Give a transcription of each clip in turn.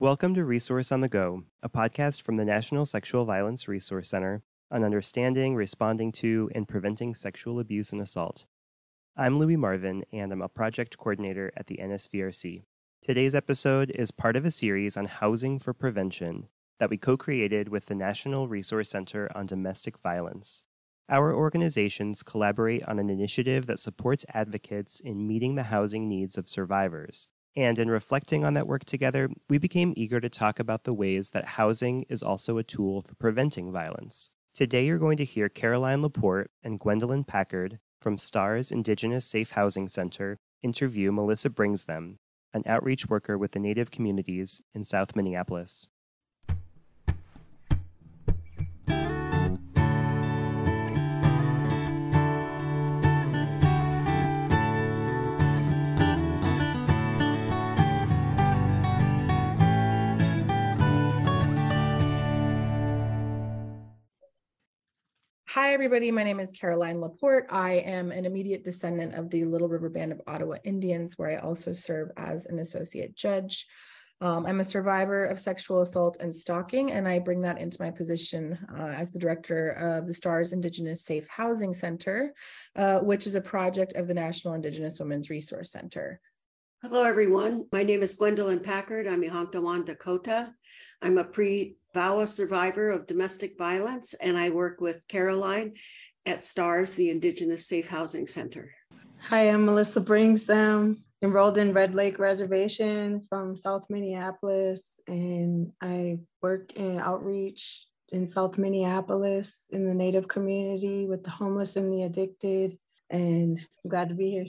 Welcome to Resource on the Go, a podcast from the National Sexual Violence Resource Center on understanding, responding to, and preventing sexual abuse and assault. I'm Louis Marvin, and I'm a project coordinator at the NSVRC. Today's episode is part of a series on housing for prevention that we co-created with the National Resource Center on Domestic Violence. Our organizations collaborate on an initiative that supports advocates in meeting the housing needs of survivors. And in reflecting on that work together, we became eager to talk about the ways that housing is also a tool for preventing violence. Today, you're going to hear Caroline LaPorte and Gwendolyn Packard from STARS Indigenous Safe Housing Center interview Melissa Bringsthem, an outreach worker with the Native communities in South Minneapolis. Hi, everybody. My name is Caroline LaPorte. I am an immediate descendant of the Little River Band of Ottawa Indians, where I also serve as an associate judge. I'm a survivor of sexual assault and stalking, and I bring that into my position as the director of the STARS Indigenous Safe Housing Center, which is a project of the National Indigenous Women's Resource Center. Hello, everyone. My name is Gwendolyn Packard. I'm a Honktawan Dakota. I'm a pre-VAWA survivor of domestic violence, and I work with Caroline at STARS, the Indigenous Safe Housing Center. Hi, I'm Melissa Bringsthem, enrolled in Red Lake Reservation from South Minneapolis, and I work in outreach in South Minneapolis in the Native community with the homeless and the addicted, and I'm glad to be here.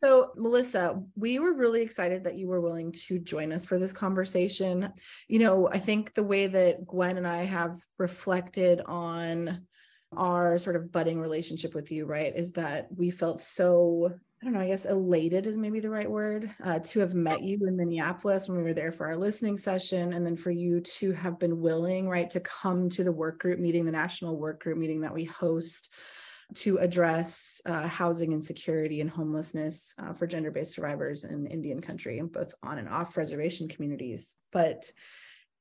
So, Melissa, we were really excited that you were willing to join us for this conversation. You know, I think the way that Gwen and I have reflected on our sort of budding relationship with you, right, is that we felt so, I don't know, I guess elated is maybe the right word, to have met you in Minneapolis when we were there for our listening session. And then for you to have been willing, right, to come to the work group meeting, the national work group meeting that we host to address housing insecurity and homelessness for gender-based survivors in Indian country, and both on and off reservation communities. But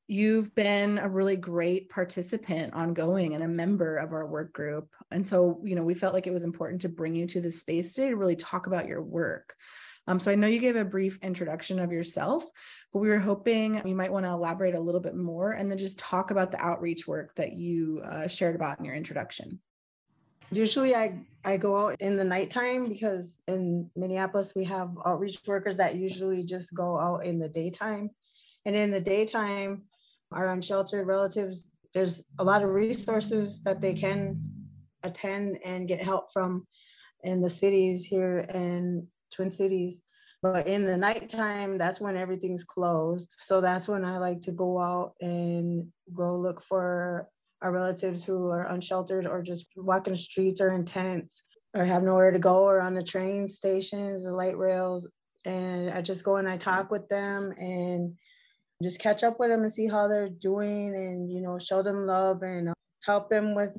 you've been a really great participant ongoing and a member of our work group. And so, you know, we felt like it was important to bring you to this space today to really talk about your work. So I know you gave a brief introduction of yourself, but we were hoping you might want to elaborate a little bit more and then just talk about the outreach work that you shared about in your introduction. Usually I go out in the nighttime because in Minneapolis, we have outreach workers that usually just go out in the daytime. And in the daytime, our unsheltered relatives, there's a lot of resources that they can attend and get help from in the cities here in Twin Cities. But in the nighttime, that's when everything's closed. So that's when I like to go out and go look for our relatives who are unsheltered or just walking the streets or in tents or have nowhere to go or on the train stations, the light rails. And I just go and I talk with them and just catch up with them and see how they're doing and, you know, show them love and help them with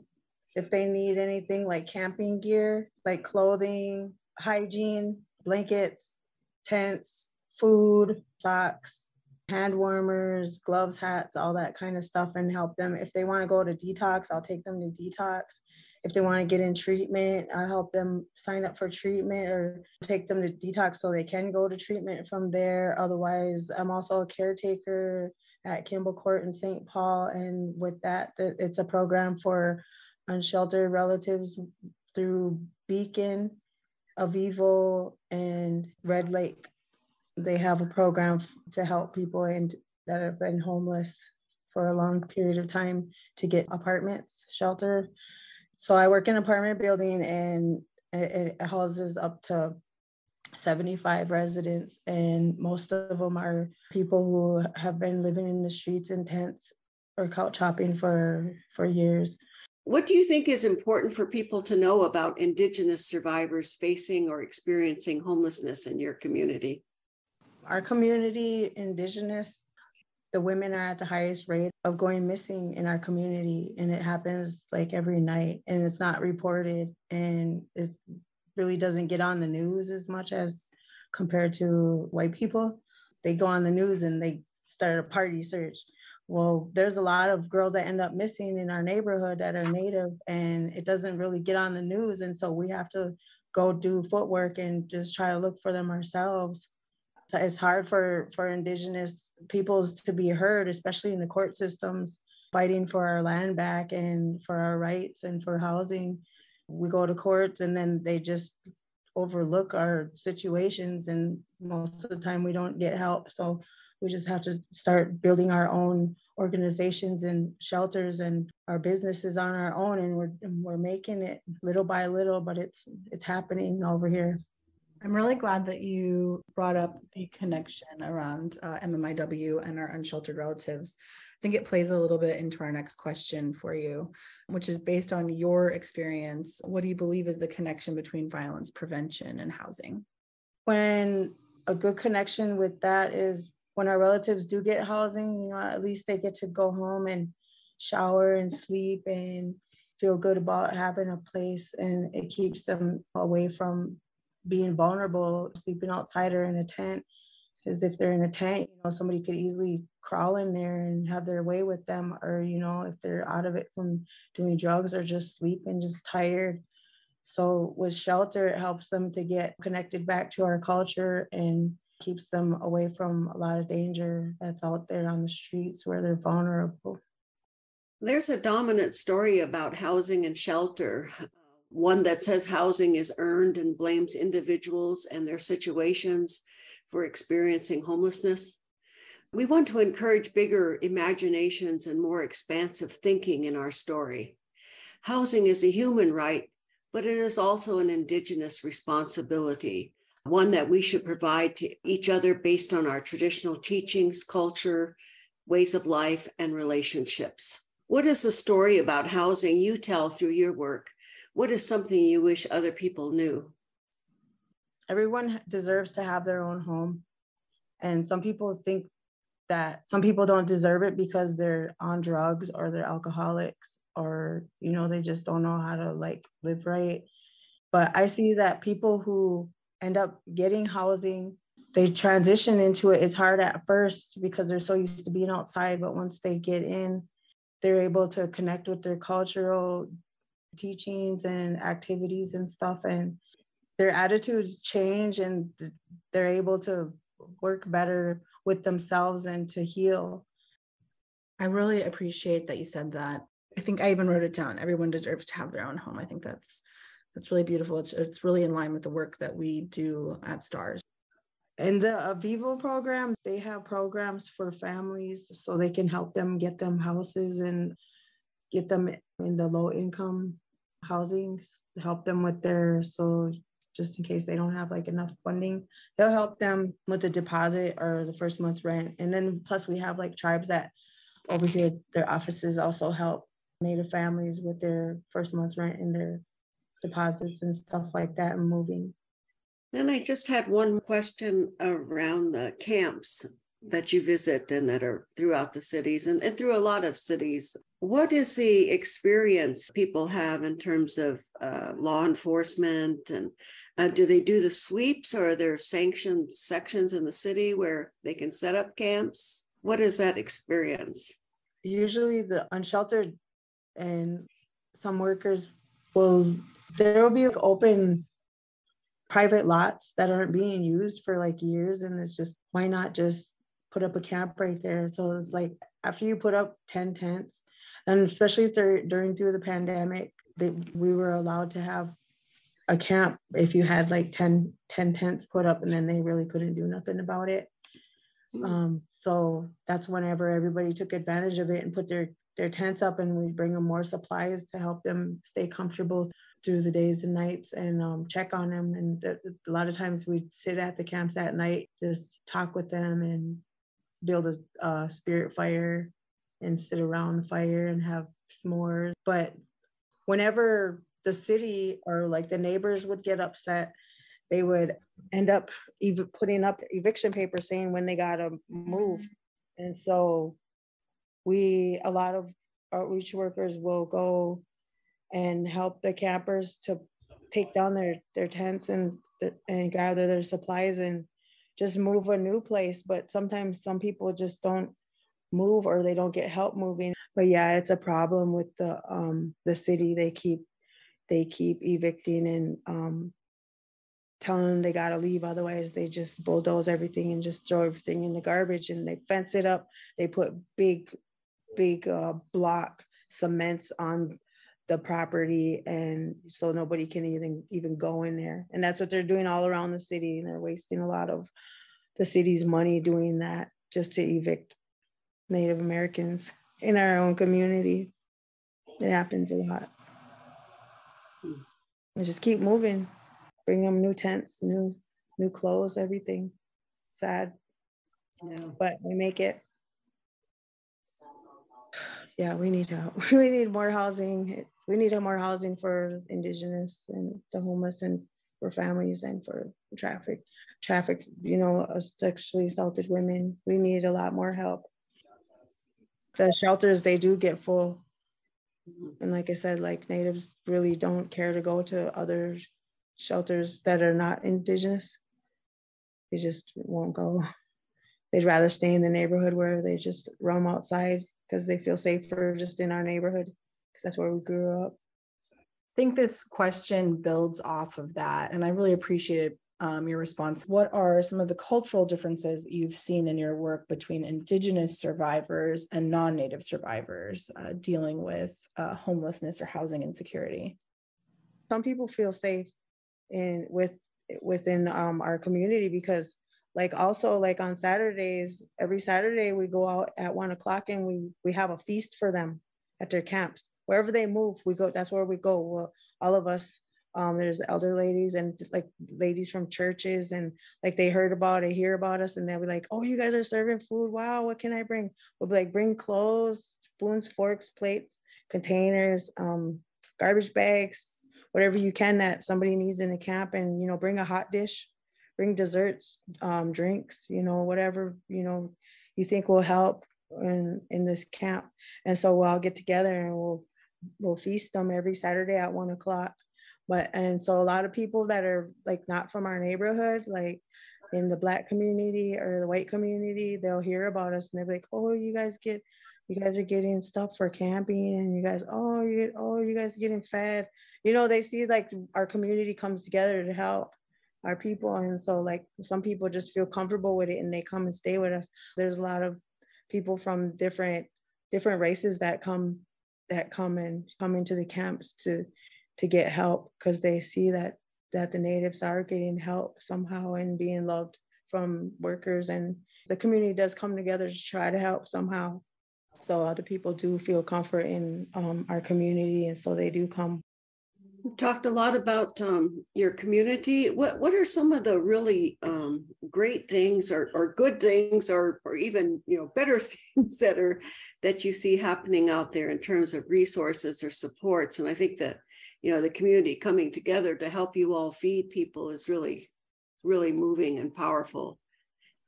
if they need anything like camping gear, like clothing, hygiene, blankets, tents, food, socks, hand warmers, gloves, hats, all that kind of stuff, and help them. If they want to go to detox, I'll take them to detox. If they want to get in treatment, I'll help them sign up for treatment or take them to detox so they can go to treatment from there. Otherwise, I'm also a caretaker at Kimball Court in St. Paul. And with that, it's a program for unsheltered relatives through Beacon, Avivo, and Red Lake. They have a program to help people that have been homeless for a long period of time to get apartments, shelter. So I work in an apartment building and it houses up to 75 residents. And most of them are people who have been living in the streets in tents or couch hopping for years. What do you think is important for people to know about Indigenous survivors facing or experiencing homelessness in your community? Our community, Indigenous, the women are at the highest rate of going missing in our community. And it happens like every night and it's not reported. And it really doesn't get on the news as much as compared to white people. They go on the news and they start a party search. Well, there's a lot of girls that end up missing in our neighborhood that are Native, and it doesn't really get on the news. And so we have to go do footwork and just try to look for them ourselves. So it's hard for Indigenous peoples to be heard, especially in the court systems, fighting for our land back and for our rights and for housing. We go to courts and then they just overlook our situations, and most of the time we don't get help. So we just have to start building our own organizations and shelters and our businesses on our own, and we're making it little by little, but it's happening over here. I'm really glad that you brought up the connection around MMIW and our unsheltered relatives. I think it plays a little bit into our next question for you, which is based on your experience. What do you believe is the connection between violence prevention and housing? When a good connection with that is when our relatives do get housing, at least they get to go home and shower and sleep and feel good about having a place, and it keeps them away from being vulnerable, sleeping outside or in a tent. Because if they're in a tent, somebody could easily crawl in there and have their way with them, or, if they're out of it from doing drugs or just sleeping, just tired. So with shelter, it helps them to get connected back to our culture and keeps them away from a lot of danger that's out there on the streets where they're vulnerable. There's a dominant story about housing and shelter, one that says housing is earned and blames individuals and their situations for experiencing homelessness. We want to encourage bigger imaginations and more expansive thinking in our story. Housing is a human right, but it is also an Indigenous responsibility, one that we should provide to each other based on our traditional teachings, culture, ways of life, and relationships. What is the story about housing you tell through your work? What is something you wish other people knew? Everyone deserves to have their own home. And some people think that some people don't deserve it because they're on drugs or they're alcoholics, or, they just don't know how to live right. But I see that people who end up getting housing, they transition into it. It's hard at first because they're so used to being outside, but once they get in, they're able to connect with their cultural teachings and activities and stuff, and their attitudes change, and they're able to work better with themselves and to heal. I really appreciate that you said that. I think I even wrote it down. Everyone deserves to have their own home. I think that's really beautiful. It's really in line with the work that we do at STARS. In the Avivo program, they have programs for families so they can help them get them houses and get them in the low income housing, help them with so just in case they don't have enough funding, they'll help them with the deposit or the first month's rent. And then plus we have tribes that over here, their offices also help Native families with their first month's rent and their deposits and stuff like that, and moving. Then I just had one question around the camps that you visit and that are throughout the cities and through a lot of cities. What is the experience people have in terms of law enforcement? And do they do the sweeps, or are there sanctioned sections in the city where they can set up camps? What is that experience? Usually the unsheltered and some workers there will be open private lots that aren't being used for years, and it's just, why not just put up a camp right there? So it's after you put up 10 tents, and especially through the pandemic, we were allowed to have a camp if you had 10 tents put up, and then they really couldn't do nothing about it. So that's whenever everybody took advantage of it and put their tents up, and we bring them more supplies to help them stay comfortable through the days and nights, and check on them. And a lot of times we'd sit at the camps at night, just talk with them and build a spirit fire and sit around the fire and have s'mores. But whenever the city or the neighbors would get upset, they would end up putting up eviction papers saying when they gotta move. And so a lot of outreach workers will go and help the campers to take down their tents and gather their supplies and just move a new place. But sometimes some people just don't move, or they don't get help moving. But yeah, it's a problem with the city. They keep evicting and telling them they got to leave, otherwise they just bulldoze everything and just throw everything in the garbage, and they fence it up. They put big block cements on the property, and so nobody can even go in there. And that's what they're doing all around the city, and they're wasting a lot of the city's money doing that, just to evict Native Americans in our own community. It happens a lot. And just keep moving, bring them new tents, new clothes, everything. Sad. Yeah. But we make it. Yeah, we need help. We need more housing. We need more housing for Indigenous and the homeless, and for families, and for traffic, sexually assaulted women. We need a lot more help. The shelters, they do get full. And like I said, like Natives really don't care to go to other shelters that are not Indigenous. They just won't go. They'd rather stay in the neighborhood where they just roam outside, because they feel safer just in our neighborhood, because that's where we grew up. I think this question builds off of that, and I really appreciate your response. What are some of the cultural differences that you've seen in your work between Indigenous survivors and non-Native survivors dealing with homelessness or housing insecurity? Some people feel safe within our community, because also on Saturdays, every Saturday we go out at 1:00 and we have a feast for them at their camps. Wherever they move, we go. That's where we go. Well, all of us. There's elder ladies and ladies from churches, and they hear about us, and they'll be like, "Oh, you guys are serving food. Wow, what can I bring?" We'll be like, "Bring clothes, spoons, forks, plates, containers, garbage bags, whatever you can that somebody needs in the camp, and bring a hot dish, bring desserts, drinks, whatever you think will help in this camp." And so we'll all get together and we'll feast them every Saturday at 1:00. And so a lot of people that are not from our neighborhood, in the Black community or the white community, they'll hear about us, and they'll be like, "Oh, you guys are getting stuff for camping, and you guys are getting fed." They see our community comes together to help our people. And so some people just feel comfortable with it, and they come and stay with us. There's a lot of people from different races that come into the camps to get help, because they see that the Natives are getting help somehow and being loved from workers, and the community does come together to try to help somehow. So other people do feel comfort in our community, and so they do come. You talked a lot about your community. What are some of the really great things or good things or even better things that you see happening out there in terms of resources or supports? And I think that the community coming together to help you all feed people is really, really moving and powerful.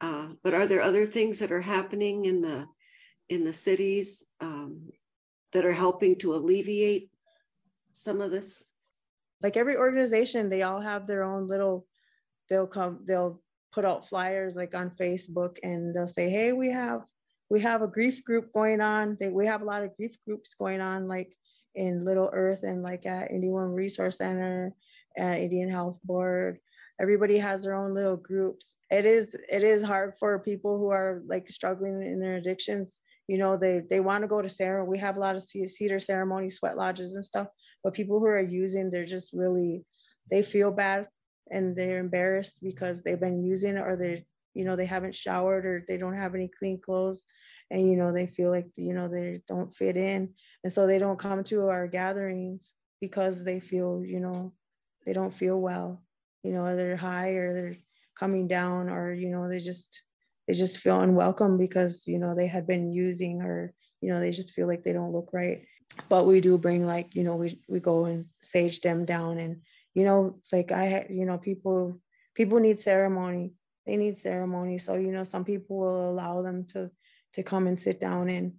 But are there other things that are happening in the cities that are helping to alleviate some of this? Every organization, they all have their own they'll put out flyers on Facebook, and they'll say, "Hey, we have a grief group going on." We have a lot of grief groups going on, in Little Earth and at Indian Resource Center, Indian Health Board. Everybody has their own little groups. It is hard for people who are struggling in their addictions. They want to go to ceremony. We have a lot of cedar ceremonies, sweat lodges and stuff, but people who are using, they're just really, they feel bad and they're embarrassed because they've been using it, or they haven't showered, or they don't have any clean clothes, and they feel they don't fit in, and so they don't come to our gatherings because they feel they don't feel well, they're high, or they're coming down, or they just feel unwelcome because they had been using, or they just feel like they don't look right. But we do bring we go and sage them down, and people need ceremony. They need ceremony. So some people will allow them to come and sit down and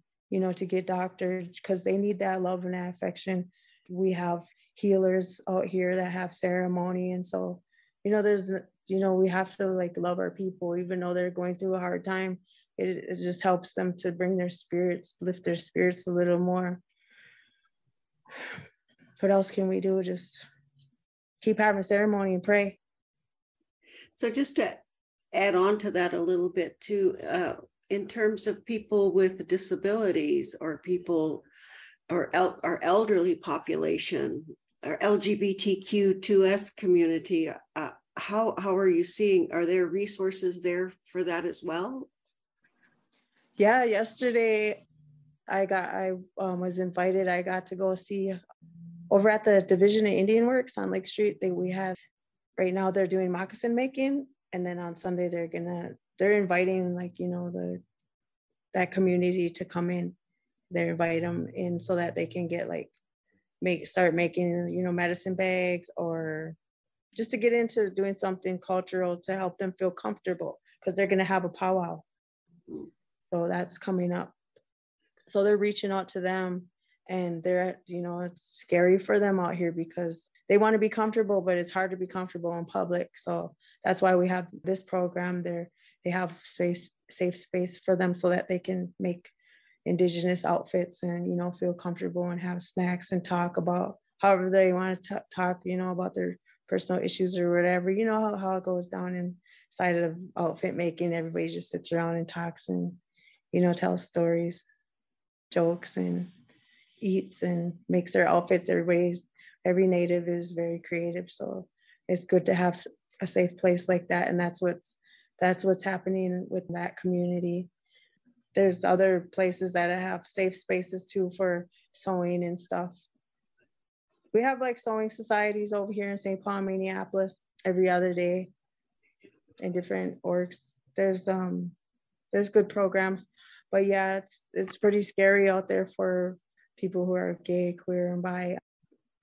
to get doctored, because they need that love and that affection. We have healers out here that have ceremony, and so there's we have to like love our people, even though they're going through a hard time. It just helps them to bring their spirits, lift their spirits a little more. What else can we do? Just keep having ceremony and pray. So just to add on to that a little bit too, in terms of people with disabilities or people or our elderly population, our LGBTQ2S community, how are you seeing, are there resources there for that as well? Yeah, yesterday I was invited. I got to go see over at the Division of Indian Works on Lake Street. Right now they're doing moccasin making, and then on Sunday they're inviting that community to come in. They invite them in so that they can get start making medicine bags, or just to get into doing something cultural to help them feel comfortable, because they're going to have a powwow. So that's coming up. So they're reaching out to them, and it's scary for them out here because they want to be comfortable, but it's hard to be comfortable in public. So that's why we have this program there. They have safe space for them so that they can make Indigenous outfits and, feel comfortable and have snacks and talk about however they want to talk, about their personal issues or whatever. You know how it goes down inside of outfit making. Everybody just sits around and talks and, tells stories, jokes, and eats and makes their outfits. Every Native is very creative. So it's good to have a safe place like that. And that's what's happening with that community. There's other places that have safe spaces too for sewing and stuff. We have sewing societies over here in St. Paul, Minneapolis, every other day in different orgs. There's good programs, but yeah, it's pretty scary out there for people who are gay, queer, and bi.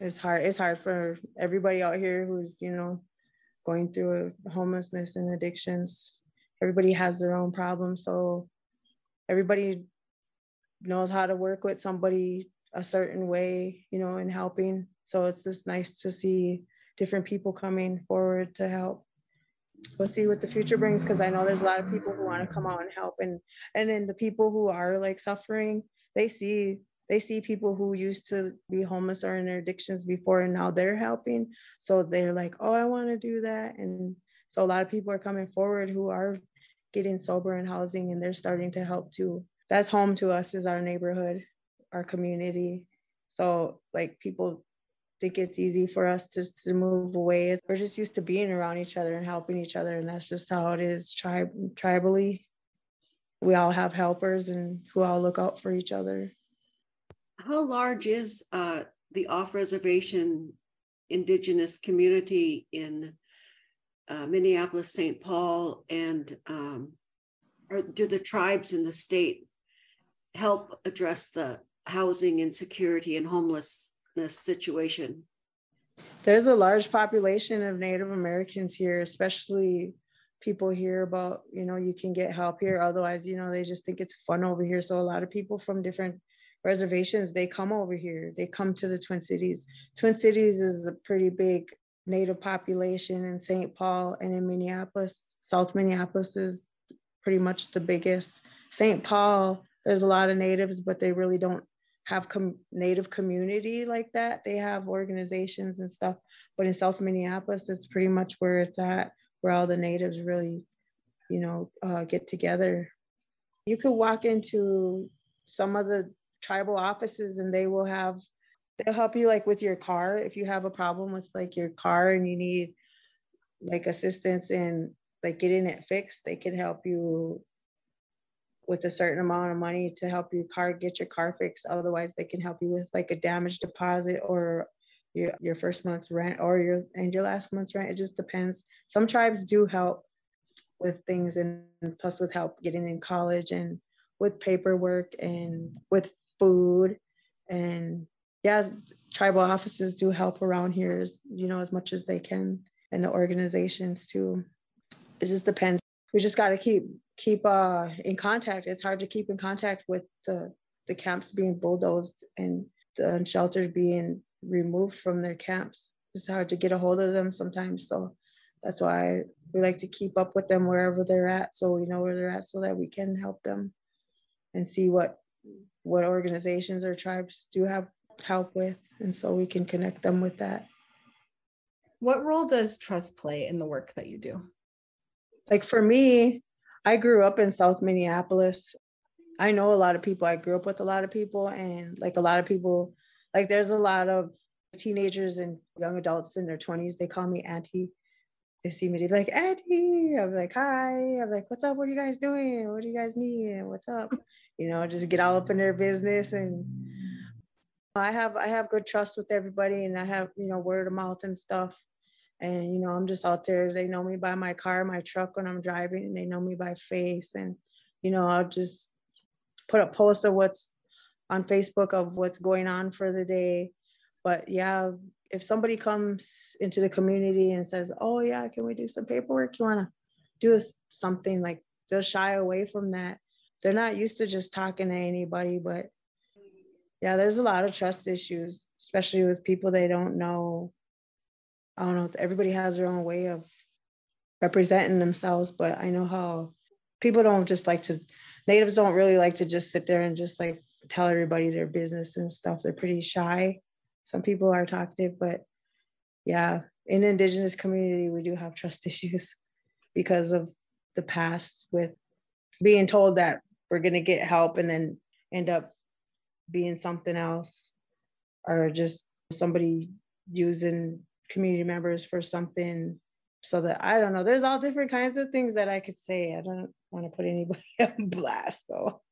It's hard for everybody out here who's, going through homelessness and addictions. Everybody has their own problems. So everybody knows how to work with somebody a certain way, in helping. So it's just nice to see different people coming forward to help. We'll see what the future brings, because I know there's a lot of people who want to come out and help. And then the people who are suffering, they see people who used to be homeless or in their addictions before, and now they're helping. So they're like, oh, I want to do that. And so a lot of people are coming forward who are getting sober and housing, and they're starting to help too. That's home to us, is our neighborhood, our community. So people think it's easy for us just to move away. We're just used to being around each other and helping each other. And that's just how it is tribally. We all have helpers and who all look out for each other. How large is the off-reservation Indigenous community in Minneapolis, St. Paul, and or do the tribes in the state help address the housing insecurity and homelessness situation? There's a large population of Native Americans here, especially people hear about, you can get help here. Otherwise, they just think it's fun over here. So a lot of people from different reservations, they come over here. They come to the Twin Cities. Twin Cities is a pretty big Native population in St. Paul, and in Minneapolis. South Minneapolis is pretty much the biggest. St. Paul, there's a lot of Natives, but they really don't have Native community like that. They have organizations and stuff, but in South Minneapolis, it's pretty much where it's at, where all the Natives really, get together. You could walk into some of the tribal offices and they'll help you with your car. If you have a problem with your car and you need assistance in getting it fixed, they can help you with a certain amount of money to help get your car fixed. Otherwise, they can help you with a damage deposit or your first month's rent or your last month's rent. It just depends. Some tribes do help with things, and plus with help getting in college and with paperwork and with food. And yeah, tribal offices do help around here, as much as they can, and the organizations too. It just depends. We just got to keep in contact. It's hard to keep in contact with the camps being bulldozed and the shelters being removed from their camps. It's hard to get a hold of them sometimes. So That's why we like to keep up with them wherever they're at, so we know where they're at so that we can help them and see what organizations or tribes do have help with, and so we can connect them with that. What role does trust play in the work that you do? Like for me, I grew up in South Minneapolis. I know a lot of people. I grew up with a lot of people, and like a lot of people, like there's a lot of teenagers and young adults in their 20s. They call me auntie. They see me, they're like, auntie. I'm like, hi. I'm like, what's up? What are you guys doing? What do you guys need? What's up? Just get all up in their business. And I have good trust with everybody, and I have, word of mouth and stuff. And, I'm just out there. They know me by my car, my truck when I'm driving, and they know me by face. And, I'll just put a post of what's on Facebook of what's going on for the day. But yeah, if somebody comes into the community and says, oh yeah, can we do some paperwork? You want to do something, like they'll shy away from that. They're not used to just talking to anybody. But yeah, there's a lot of trust issues, especially with people they don't know. I don't know, everybody has their own way of representing themselves, but I know how people natives don't really like to just sit there and just like tell everybody their business and stuff. They're pretty shy. Some people are talkative, but yeah, in the Indigenous community, we do have trust issues because of the past, with being told that we're going to get help and then end up being something else, or just somebody using community members for something. So that, I don't know, there's all different kinds of things that I could say. I don't want to put anybody on blast though.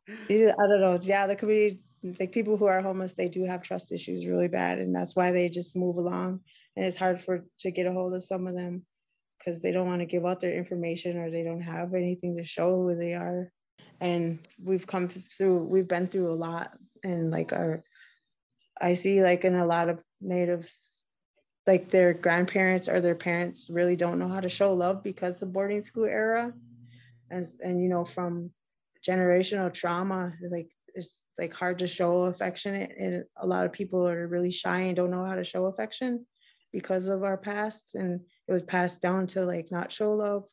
I don't know. Yeah, the community, like people who are homeless, they do have trust issues really bad, and that's why they just move along. And it's hard to get a hold of some of them because they don't want to give out their information, or they don't have anything to show who they are. And we've been through a lot, and I see like in a lot of natives, like their grandparents or their parents really don't know how to show love because of boarding school era, and from generational trauma, like it's like hard to show affection, and a lot of people are really shy and don't know how to show affection because of our past, and it was passed down to like not show love,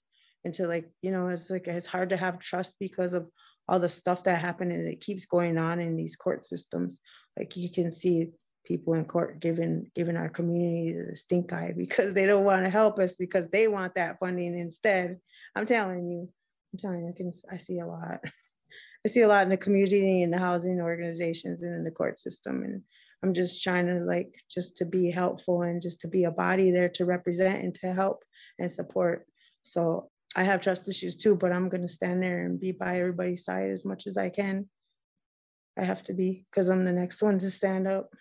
and to it's hard to have trust because of all the stuff that happened, and it keeps going on in these court systems. Like you can see people in court giving our community the stink eye because they don't want to help us because they want that funding instead. I'm telling you, I see a lot. I see a lot in the community, in the housing organizations, and in the court system. And I'm just trying to just to be helpful and just to be a body there to represent and to help and support. So I have trust issues too, but I'm going to stand there and be by everybody's side as much as I can. I have to be, because I'm the next one to stand up.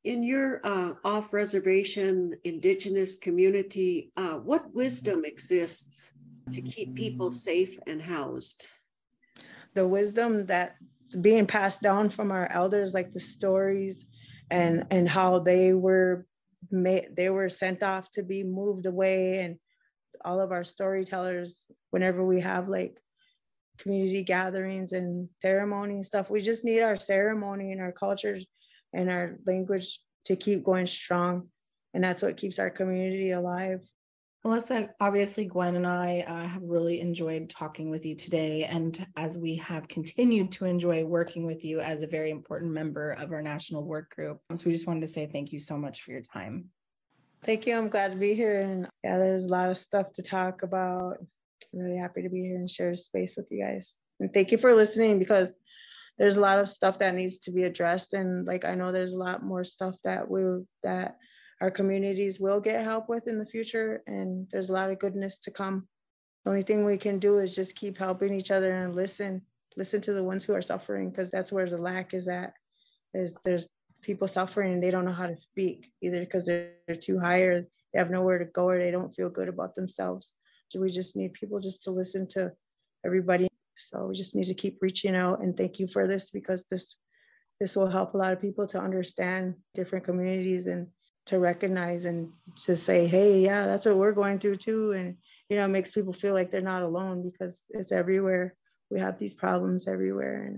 In your off-reservation Indigenous community, what wisdom exists to keep people safe and housed? The wisdom that's being passed down from our elders, like the stories and how they were sent off to be moved away, and all of our storytellers, whenever we have like community gatherings and ceremony and stuff, we just need our ceremony and our cultures and our language to keep going strong. And that's what keeps our community alive. Melissa, obviously Gwen and I have really enjoyed talking with you today, and as we have continued to enjoy working with you as a very important member of our national work group. So we just wanted to say thank you so much for your time. Thank you. I'm glad to be here. And yeah, there's a lot of stuff to talk about. I'm really happy to be here and share space with you guys. And thank you for listening, because there's a lot of stuff that needs to be addressed. And I know there's a lot more stuff that our communities will get help with in the future. And there's a lot of goodness to come. The only thing we can do is just keep helping each other and listen to the ones who are suffering, because that's where the lack is at. There's people suffering and they don't know how to speak, either because they're too high or they have nowhere to go or they don't feel good about themselves. So we just need people just to listen to everybody. So we just need to keep reaching out, and thank you for this, because this will help a lot of people to understand different communities and to recognize and to say, hey, yeah, that's what we're going through too. And, it makes people feel like they're not alone, because it's everywhere. We have these problems everywhere.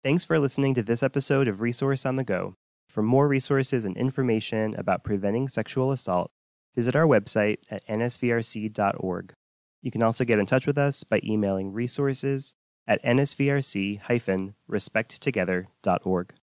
Thanks for listening to this episode of Resource on the Go. For more resources and information about preventing sexual assault, visit our website at nsvrc.org. You can also get in touch with us by emailing resources@nsvrc-respecttogether.org.